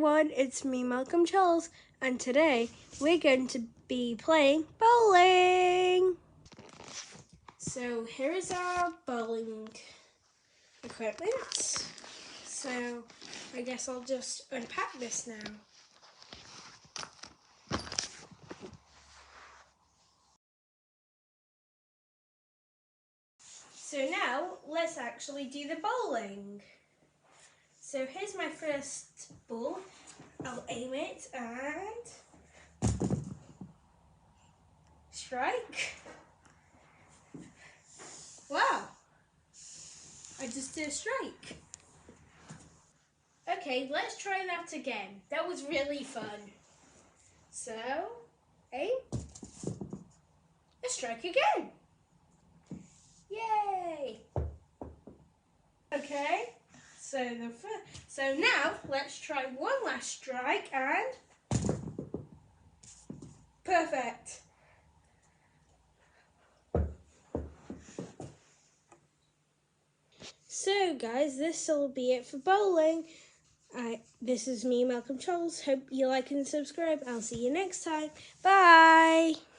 Everyone, it's me, Malcolm Charles, and today we're going to be playing bowling. So here is our bowling equipment. So I guess I'll just unpack this now. So now let's actually do the bowling. So here's my first ball. I'll aim it and strike. Wow, I just did a strike. Okay, let's try that again. That was really fun. So, aim, a strike again. Yay! Okay, so now let's try one last strike and perfect. So guys, this will be it for bowling. This is me, Malcolm Charles. Hope you like and subscribe. I'll see you next time. Bye!